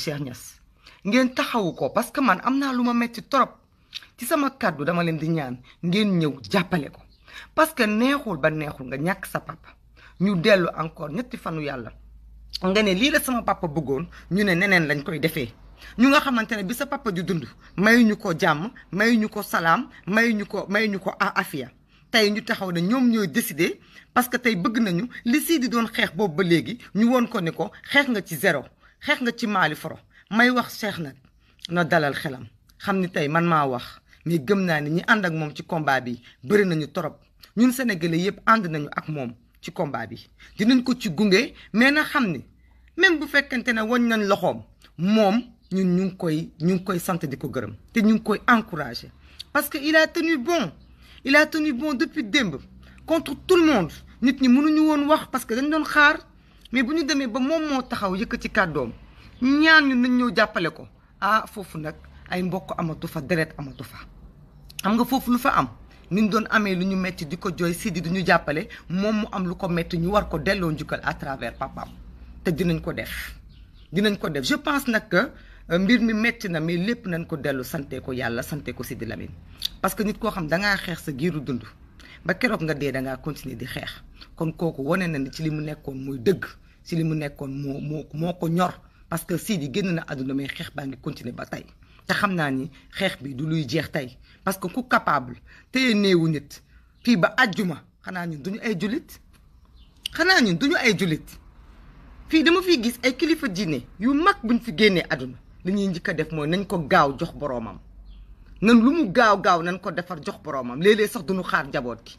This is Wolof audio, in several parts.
Cheikh Niass ngeen taxawu ko parce que man am naa lu ma metti trop ci sama kàddu dama leen di ñaan ngeen ñëw jàppale ko parce que neexul ba neexul nga ñàkk sa papa ñu dellu encore ñetti fanu yàlla nga ne lii la sama papa bëggoon ñu ne neneen lañ koy defee ñu nga xamante ne bi sa papa di dund mayuñu ko jàmm mayuñu ko salaam mayuñu ko afiya tey ñu taxaw ne ñoom ñooy décider parce que tey bëgg nañu li sii di doon xeex boobu ba léegi ñu woon ko ne ko xeex nga ci zéro xeex nga ci Mali foro may wax Cheikh nag na dalal xelam xam ni tey man maa wax mais gëm naa ni ñi ànd ak moom ci combat bi bëri nañu torop ñun sénégalais yëpp ànd nañu ak moom ci combat bi dinañ ko ci gunge mais na xam ni même bu fekkente ne wañ nañ loxoom moom ñun ñu ngi koy sant di ko gërëm te ñu ngi koy encourager parce que il a tenu bon depuis démb contre tout le monde nit ñi mënuñu woon wax parce que dañ doon xaar mais bu ñu demee ba moom moo taxaw yëkkati kàddoom ñaan ñu nañ ñëw jàppale ko foofu nag ay mbokk amatu fa deret amatu fa xam nga foofu lu fa am ni ñu doon amee lu ñu metti di ko jooy Sidi du ñu jàppale moom mu am lu ko metti ñu war ko delloo njukkal à travers papaam te dinañ ko def je pense nag que mbir mi metti na mais lépp nañ ko dellu sante ko yàlla sante ko Sidi Lamine parce que nit koo xam dangaa xeex sa giiru dund ba keroog nga dee dangaa continuer di xeex kon kooku wane na ni ci li mu nekkoon mooy dëgg ci li mu nekkoon moo ko ñor parce que Sidi génn na àdduna mais xeex baa ngi continuer ba tey te xam naa ni xeex bi du luy jeex tey parce que ku capable téye néewu nit fii ba àjjuma xanaa ñun duñu ay jullit fii dama fiy gis ay kilifa diine yu mag buñ fi génnee àdduna li ñuy njëkk a def mooy nañ ko gaaw jox boroomam nan lu mu gaaw nañ ko defar jox boroomam léeg-léeg sax duñu xaar njaboot gi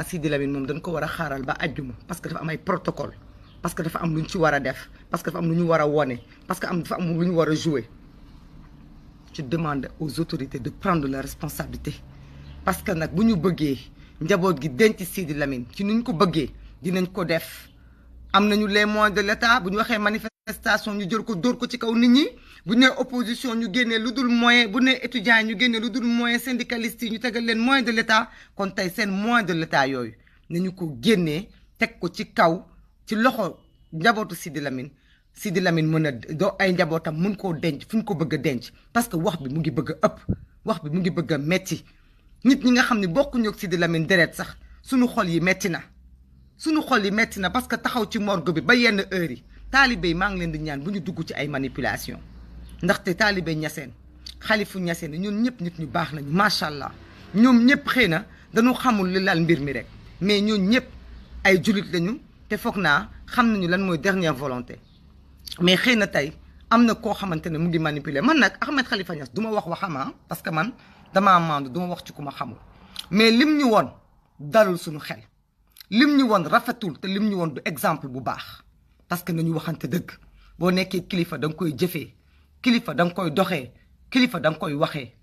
Sidi Lamine moom dañ ko war a xaaral ba àjjuma parce que dafa am ay protocole parce que dafa am lu ñu ci war a def parce que dafa am lu ñu war a wone parce que dafa am lu ñu war a jouer je demande aux autorités de prendre la responsabilité parce que nag bu ñu bëggee njaboot gi denc Sidi Lamine ci nu ñu ko bëggee dinañ ko def am nañu les moyens de l'État bu ñu waxee manifestation ñu jël ko dóor ko ci kaw nit ñi bu ñu nee opposition ñu génnee lu dul moyen bu nee étudiants yi ñu génnee lu dul moyen syndicalistes yi ñu tegal leen moyen de l'État kon tey seen moyen de l'État yooyu nañu ko génnee teg ko ci kaw ci loxo njabootu Sidi Lamine mën a doo ay njabootam mën koo denc fu ñu ko bëgg a denc parce que wax bi mu ngi bëgg a ëpp wax bi mu ngi bëgg a metti nit ñi nga xam ne bokkuñu ak Sidi Lamine deret sax suñu xol yi metti na parce que taxaw ci morgue bi ba yenn heure yi taalibe yi maa ngi leen di ñaan bu ñu dugg ci ay manipulation ndaxte taalibe Niassène xalifu Niassène ñun ñëpp nit ñu baax nañu macha allah ñoom ñëpp xëy na dañu xamul li lal mbir mi rek mais ñoom ñëpp ay jullit lañu te foog naa xam nañu lan mooy dernière volonté mais xëy na tey am na koo xamante ne mu ngi manipuler man nag Ahmed Khalifa Niass du ma wax waxama parce que man damaa maandu du ma wax ci ku ma xamul mais lim ñu woon dalul suñu xel lim ñu woon rafetul te lim ñu woon du exemple bu baax parce que nañu waxante dëgg boo nekkee kilifa da nga koy jëfee kilifa da nga koy doxee kilifa da nga koy waxee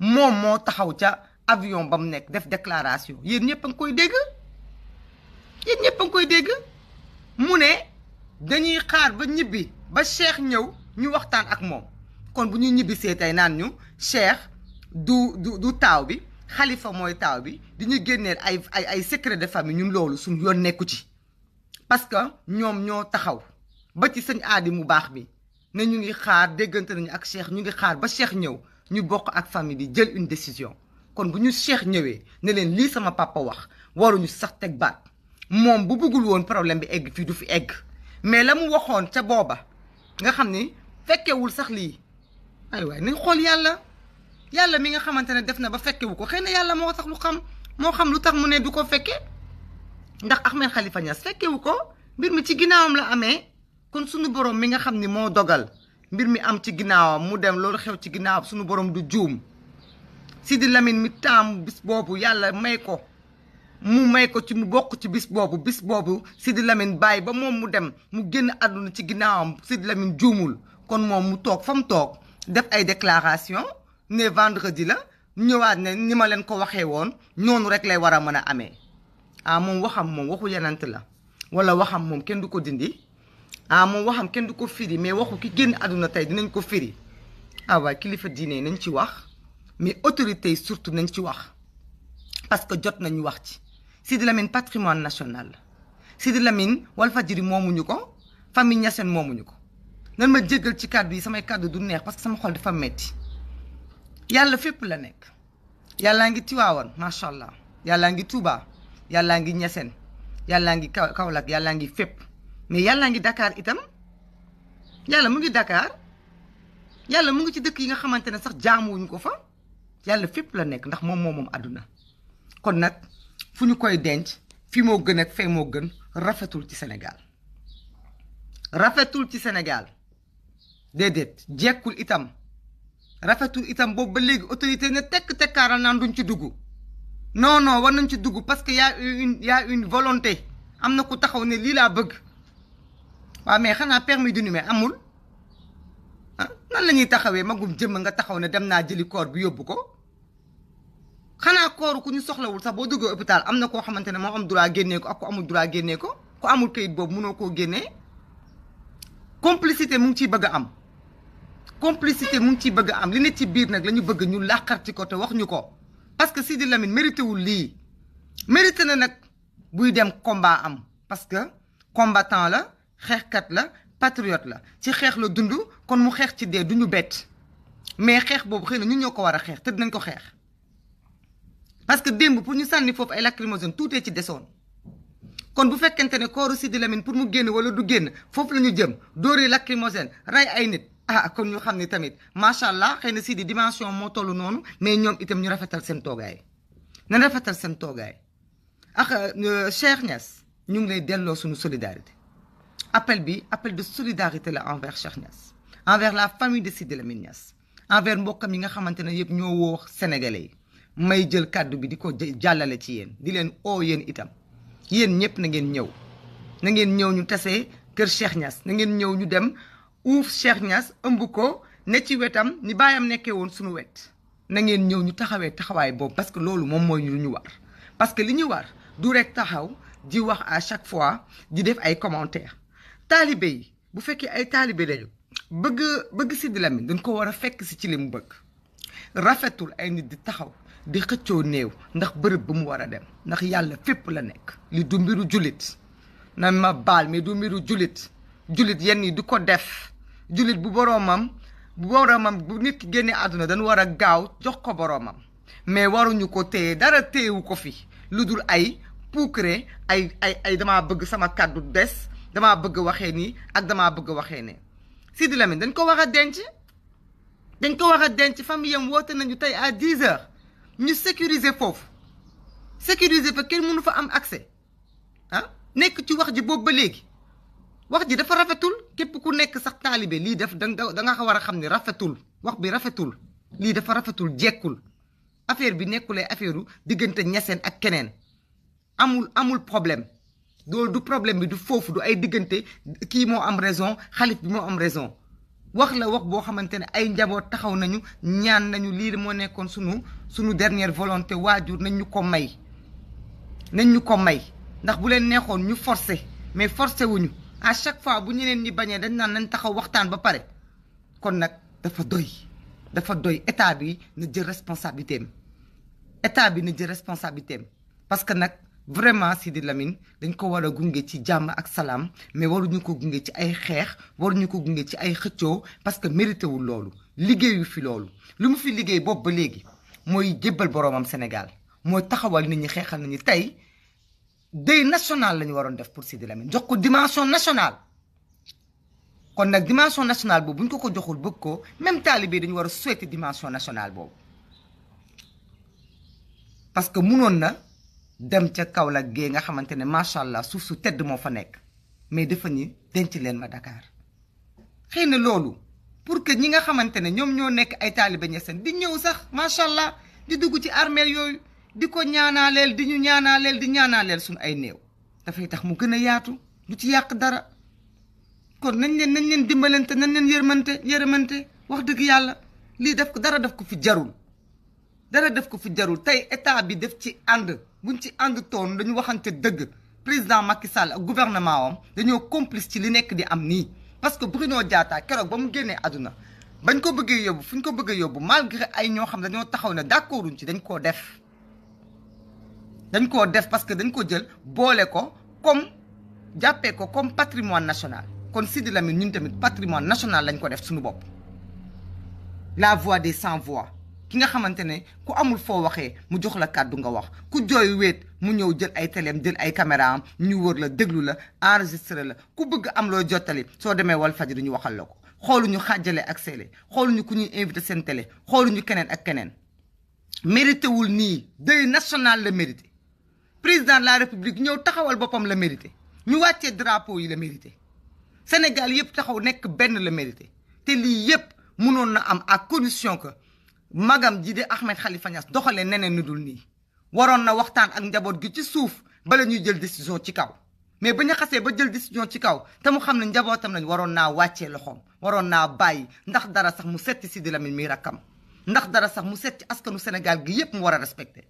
moom moo taxaw ca avion ba mu nekk def déclaration yéen ñëpp a ngi koy dégg mu ne dañuy xaar ba ñibbi ba Cheikh ñëw ñu waxtaan ak moom kon bu ñuy ñibbi see tey naan ñu Cheikh du taaw bi Khalifa mooy taaw bi di ñu génneel ay secret de famille ñun loolu suñu yoon nekku ci parce que ñoom ñoo taxaw ba ci sëñ aadi mu baax bi ne ñu ngi xaar déggante nañu ak Cheikh ñu ngi xaar ba Cheikh ñëw ñu bokk ak famille di jël une décision kon bu ñu Cheikh ñëwee ne leen lii sama papa wax waruñu sax teg baat moom bu bëggul woon problème bi egg fii du fi egg mais la mu waxoon ca booba nga xam ni fekkewul sax lii ay waay nañ xool yàlla mi nga xamante ne def na ba fekkewu ko xëy na yàlla moo xam lu tax mu ne du ko fekke ndax Ahmed Khalifa Niass fekkewu ko mbir mi ci ginnaawam la amee kon suñu borom mi nga xam ni moo dogal mbir mi am ci ginnaawam mu dem loolu xew ci ginnaawam suñu borom du juum Sidi Lamine mi taam bis boobu yàlla may ko ci mu bokk ci bis boobu Sidi Lamine bàyyi ba moom mu dem mu génn àdduna ci ginnaawam Sidi Lamine juumul kon moom mu toog fa mu toog def ay déclaration ne vendredi la ñëwaat ne ni ma leen ko waxee woon noonu rek lay war a mën a amee moom waxam moom waxu yenant la wala waxam moom kenn du ko dindi moom waxam kenn du ko firi mais waxu ki génn àdduna tey dinañ ko firi waaye kilifa diine nañ ci wax mais autorités yi surtout nañ ci wax parce que jot nañu wax ci Sidi Lamine patrimoine national la Sidi Lamine Walfadjri moomuñu ko famille Niassène moomuñu ko nan ma jéggal ci kàddu yi samay kàddu du neex parce que sama xol dafa metti yàlla fépp la nekk yàllaa ngi Tiwaawan macha allah yàllaa ngi Touba yàllaa ngi Ñaseen yàllaa ngi Kaolack yàllaa ngi fépp mais yàllaa ngi Dakar itam yàlla mu ngi Dakar yàlla mu ngi ci dëkk yi nga xamante ne sax jaamuwuñ ko fa yàlla fépp la nekk ndax moom àdduna kon nag fu ñu koy denc fi moo gën ak fee moo gën rafetul ci Sénégal rafetul ci Sénégal déedéet jekkul itam rafetul itam boobu ba léegi autorité ne tekkaaral naan duñ ci dugg non war nañ ci dugg parce que y a une volonté am na ku taxaw ne lii laa bëgg waaw mais xanaa permis d'inhumer amul ah nan la ñuy taxawee magum jëmm nga taxaw ne dem naa jëli corps bi yóbbu ko xanaa kooru ku ñu soxlawul sax boo duggee hôpital am na koo xamante ne moo am droit génnee ko ak ku amul droit génnee ko ku amul kayit boobu mënoo koo génnee complicité mu ngi ciy bëgg a am complicité mu ngi ciy bëgg a am li ne ci biir nag la ñu bëgg ñu làqar ci ko te wax ñu ko parce que Sidi Lamine mérité wul lii mérité na nag buy dem combat am parce que combattant la xeexkat la patriote la ci xeex la dund kon mu xeex ci dee du ñu bett mais xeex boobu xëy na ñun ñoo ko war a xeex te dinañ ko xeex parce que démb pour ñu sànni foofu ay lacrymogène tuutee ci desoon kon bu fekkente ne kooru Sidi Lamine pour mu génn wala du génn foofu la ñu jëm dóoree lacrymogène rey ay nit kon ñu xam ne tamit macha allah xëy na Sidi dimension moo toll noonu mais ñoom itam ñu rafetal seen toogaay na rafetal seen toogaay ak Cheikh Niass ñu ngi lay delloo suñu solidarité appel de solidarité la envers Cheikh Niass envers la famille de Sidi Lamine Niass envers mbokkam yi nga xamante ne yëpp ñoo woo sénégalais yi may jël kàddu bi di ko jàllale ci yéen di leen yéen itam yéen ñëpp na ngeen ñëw ñu tasee kër Cheikh Niass na ngeen ñëw ñu dem uuf Cheikh Niass ëmb ko ne ci wetam ni baayam nekkee woon suñu wet na ngeen ñëw ñu taxawee taxawaay boobu parce que loolu moom mooy lu ñu war parce que li ñu war du rek taxaw di wax à chaque fois di def ay commentaires taalibe yi bu fekkee ay taalibe lañu bëgg Sidi Lamine dañ ko war a fekk si ci li mu bëgg rafetul ay nit di taxaw di xëccoo néew ndax bërëb ba mu war a dem ndax yàlla fépp la nekk li du mbiru jullit na ma baal mais du mbiru jullit yenn yi du ko def jullit bu boroomam bu nit ki génnee àdduna dañu war a gaaw jox ko boroomam mais waruñu ko téye dara téyewu ko fi lu dul ay puukare ay damaa bëgg sama kàddu des damaa bëgg waxee nii ak damaa bëgg waxee ne Sidi Lamine dañ ko war a denc famille am woote nañu tey à 10 heures ñu sécuriser foofu fa kenn mënu fa am accès nekk ci wax ji boobu ba léegi wax ji dafa rafetul képp ku nekk sax taalibe lii def da nga war a xam ne rafetul wax bi rafetul lii dafa rafetul jekkul affaire bi nekkulee affaire diggante Ñaseen ak keneen amul problème du problème bi du foofu du ay diggante kii moo am raison xalif bi moo am raison wax la wax boo xamante ne ay njaboot taxaw nañu ñaan nañu lii moo nekkoon sunu dernière volonté waajur nañ ñu ko may ndax bu leen neexoon ñu forcé mais forcé wuñu à chaque fois bu ñeneen ñi bañee dañ naan nañ taxaw waxtaan ba pare kon nag dafa doy état bi na jël responsabilité am parce que nag vraiment Sidi Lamine dañ ko war a gunge ci jàmm ak salaam mais waruñu ko gunge ci ay xeex waruñu ko gunge ci ay xëccoo parce que mérité wul loolu liggéeyu fi loolu lu mu fi liggéey boobu ba léegi mooy jébbal boroomam Sénégal mooy taxawal nit ñi xeexal nit ñi tey deuil national la ñu waroon def pour Sidi Lamine jox ko dimension nationale kon nag dimension nationale boobu bu ñu ko joxul bëgg ko même talibé dañu war a souhaiter dimension nationale boobu parce que munoon na dem ca Kaolack gee nga xamante ne macha allah suuf su tedd moo fa nekk mais dafa ni denc leen ma Dakar xëy na loolu pour que ñi nga xamante ne ñoom ñoo nekk ay taalibe Ñaseen di ñëw sax macha allah di dugg ci armeel yooyu di ko ñaanaaleel di ñaanaaleel suñu ay néew dafay tax mu gën a yaatu du ci yàq dara kon nañ leen dimbalante nañ leen yërëmante wax dëgg yàlla lii dara def ko fi jarul tey état bi def ci ànd buñ ci ànd toon dañu waxante dëgg président Macky Sall ak gouvernement am dañoo complice ci li nekk di am nii parce que Bruno Diatta keroog ba mu génnee àdduna bañ ko bëggee yóbbu fu ñu ko bëggee yóbbu malgré ay ñoo xam dañoo taxaw ne d'accorduñ ci dañ koo def parce que dañ ko jël boole ko comme jàppee ko comme patrimoine national kon Sidi Lamine ñun tamit patrimoine national lañ ko def suñu bopp la voix des sans voix ki nga xamante ne ku amul foo waxee mu jox la kàddu nga wax ku jooy wéet mu ñëw jël ay téléem jël ay caméra am ñu wër la déglu la enregistré la ku bëgg am loo jottali soo demee Walfadjri ñu waxal la ko xooluñu xàjjale ak seele xooluñu ku ñuy invité seen télé xooluñu keneen ak keneen mérité wul nii deuil national la mérité président de la république ñëw taxawal boppam la mérité ñu wàccee drapeau yi la mérité Sénégal yëpp taxaw nekk benn la mérité te lii yëpp mënoon na am à condition que magam ji de Ahmed Khalifa Niass doxalee neneen nu dul nii waroon na waxtaan ak njaboot gi ci suuf bala ñuy jël décision ci kaw mais ba ñu xasee ba jël décision ci kaw te mu xam ne njabootam lañ waroon naa wàccee loxoom waroon naa bàyyi ndax dara sax mu setti Sidi Lamine mi rakkam ndax dara sax mu setti askanu Sénégal gi yépp mu war a respecté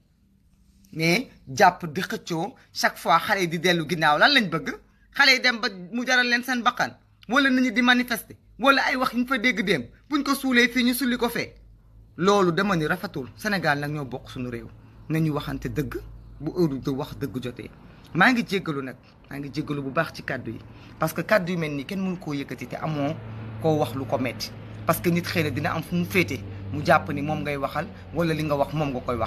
mais jàpp di xëccoo chaque fois xale yi di dellu ginnaaw lan lañ bëgg xale yi dem ba mu jaral leen seen bakkan wala nit ñi di manifester wala ay wax ñu fa dégg dem buñ ko suulee fii ñu sulli ko fee loolu dama ni rafetul Sénégal nag ñoo bokk suñu réew nañu waxante dëgg bu heure de wax dëgg jotee maa ngi jéggalu nag maa ngi jéggalu bu baax ci kàddu yi parce que kàddu yu mel nii kenn mënu koo yëkkati te amoo koo wax lu ko metti parce que nit xëy na dina am fu mu féete mu jàpp ni moom ngay waxal wala li nga wax moom nga koy wax